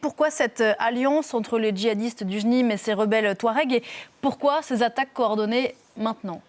Pourquoi cette alliance entre les djihadistes du JNIM et ces rebelles Touaregs et pourquoi ces attaques coordonnées maintenant ?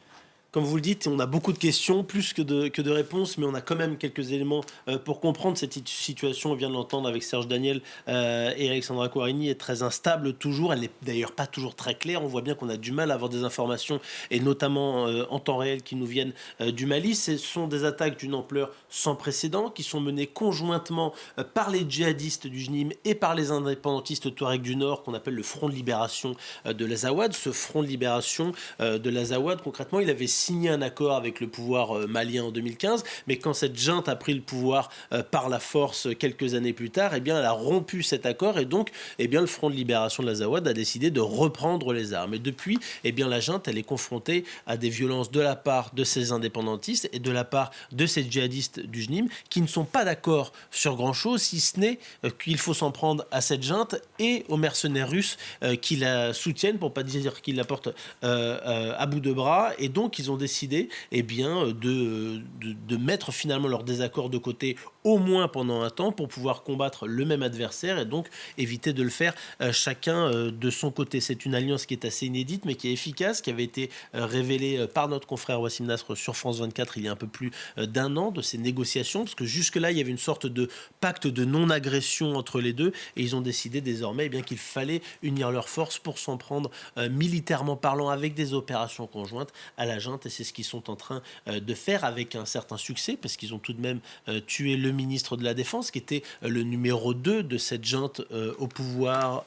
Comme vous le dites, on a beaucoup de questions, plus que de réponses, mais on a quand même quelques éléments pour comprendre cette situation. On vient de l'entendre avec Serge Daniel et Alexandra Coarini, est très instable toujours. Elle n'est d'ailleurs pas toujours très claire. On voit bien qu'on a du mal à avoir des informations, et notamment en temps réel, qui nous viennent du Mali. Ce sont des attaques d'une ampleur sans précédent, qui sont menées conjointement par les djihadistes du JNIM et par les indépendantistes Touaregs du Nord, qu'on appelle le Front de libération de l'Azawad. Ce Front de libération de l'Azawad, concrètement, il avait signé un accord avec le pouvoir malien en 2015, mais quand cette junte a pris le pouvoir par la force quelques années plus tard, eh bien, elle a rompu cet accord, et donc eh bien, le Front de libération de l'Azawad a décidé de reprendre les armes. Et depuis, eh bien, la junte, elle est confrontée à des violences de la part de ces indépendantistes et de la part de ces djihadistes du JNIM qui ne sont pas d'accord sur grand-chose, si ce n'est qu'il faut s'en prendre à cette junte et aux mercenaires russes qui la soutiennent, pour ne pas dire qu'ils la portent à bout de bras. Et donc, ils ont décidé de mettre finalement leur désaccord de côté, au moins pendant un temps, pour pouvoir combattre le même adversaire et donc éviter de le faire chacun de son côté. C'est une alliance qui est assez inédite, mais qui est efficace, qui avait été révélée par notre confrère Wassim Nasr sur France 24 il y a un peu plus d'un an, de ces négociations, parce que jusque-là, il y avait une sorte de pacte de non-agression entre les deux, et ils ont décidé désormais qu'il fallait unir leurs forces pour s'en prendre militairement parlant, avec des opérations conjointes, à la junte. Et c'est ce qu'ils sont en train de faire, avec un certain succès, parce qu'ils ont tout de même tué le ministre de la Défense, qui était le numéro 2 de cette junte au pouvoir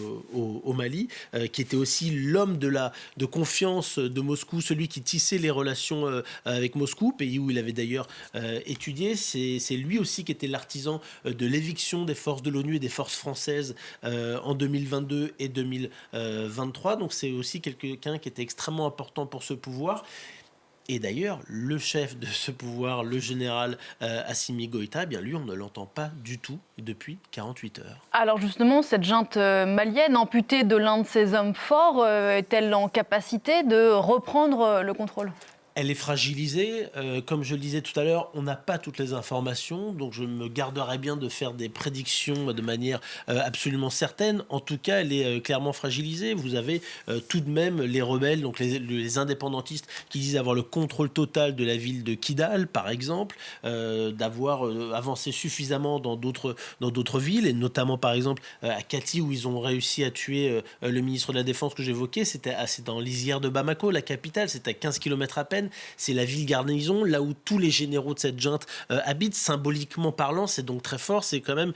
au Mali, qui était aussi l'homme de confiance de Moscou, celui qui tissait les relations avec Moscou, pays où il avait d'ailleurs étudié. C'est lui aussi qui était l'artisan de l'éviction des forces de l'ONU et des forces françaises en 2022 et 2023. Donc c'est aussi quelqu'un qui était extrêmement important pour ce pouvoir. Et d'ailleurs, le chef de ce pouvoir, le général Assimi Goïta, eh bien lui, on ne l'entend pas du tout depuis 48 heures. Alors justement, cette junte malienne, amputée de l'un de ses hommes forts, est-elle en capacité de reprendre le contrôle ? Elle est fragilisée. Comme je le disais tout à l'heure, on n'a pas toutes les informations, donc je me garderai bien de faire des prédictions de manière absolument certaine. En tout cas, elle est clairement fragilisée. Vous avez tout de même les rebelles, donc les indépendantistes, qui disent avoir le contrôle total de la ville de Kidal, par exemple, d'avoir avancé suffisamment dans d'autres villes, et notamment, par exemple, à Kati, où ils ont réussi à tuer le ministre de la Défense que j'évoquais. C'est dans lisière de Bamako, la capitale. C'est à 15 km à peine. C'est la ville garnison, là où tous les généraux de cette junte habitent. Symboliquement parlant, c'est donc très fort. C'est quand même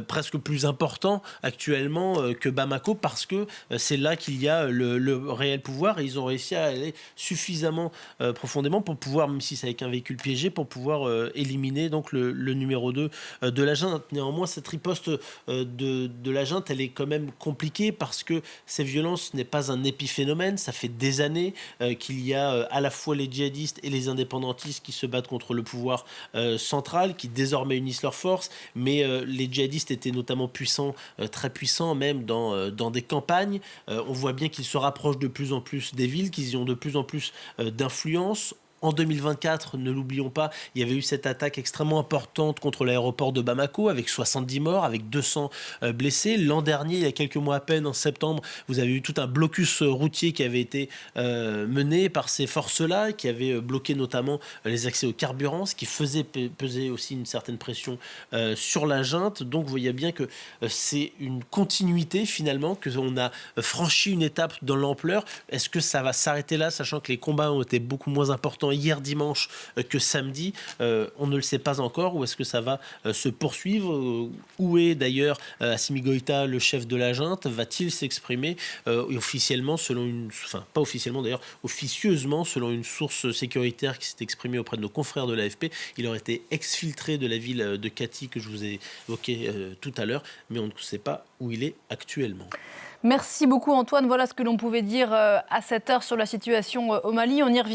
presque plus important actuellement que Bamako, parce que c'est là qu'il y a le réel pouvoir, et ils ont réussi à aller suffisamment profondément pour pouvoir, même si c'est avec un véhicule piégé, pour pouvoir éliminer donc le numéro 2 de la junte. Néanmoins, cette riposte de la junte, elle est quand même compliquée, parce que ces violences n'est pas un épiphénomène. Ça fait des années qu'il y a à la fois les djihadistes et les indépendantistes qui se battent contre le pouvoir central, qui désormais unissent leurs forces. Mais les djihadistes étaient notamment puissants, très puissants même dans des campagnes. On voit bien qu'ils se rapprochent de plus en plus des villes, qu'ils y ont de plus en plus d'influence. En 2024, ne l'oublions pas, il y avait eu cette attaque extrêmement importante contre l'aéroport de Bamako, avec 70 morts, avec 200 blessés. L'an dernier, il y a quelques mois à peine, en septembre, vous avez eu tout un blocus routier qui avait été mené par ces forces-là, qui avait bloqué notamment les accès au carburant, ce qui faisait peser aussi une certaine pression sur la junte. Donc vous voyez bien que c'est une continuité finalement, qu'on a franchi une étape dans l'ampleur. Est-ce que ça va s'arrêter là, sachant que les combats ont été beaucoup moins importants hier dimanche que samedi? On ne le sait pas encore. Ou est-ce que ça va se poursuivre? Où est d'ailleurs Assimi Goïta, le chef de la junte? Va-t-il s'exprimer officiellement, pas officiellement d'ailleurs, officieusement, selon une source sécuritaire qui s'est exprimée auprès de nos confrères de l'AFP? Il aurait été exfiltré de la ville de Kati, que je vous ai évoqué tout à l'heure, mais on ne sait pas où il est actuellement. Merci beaucoup Antoine. Voilà ce que l'on pouvait dire à cette heure sur la situation au Mali. On y revient.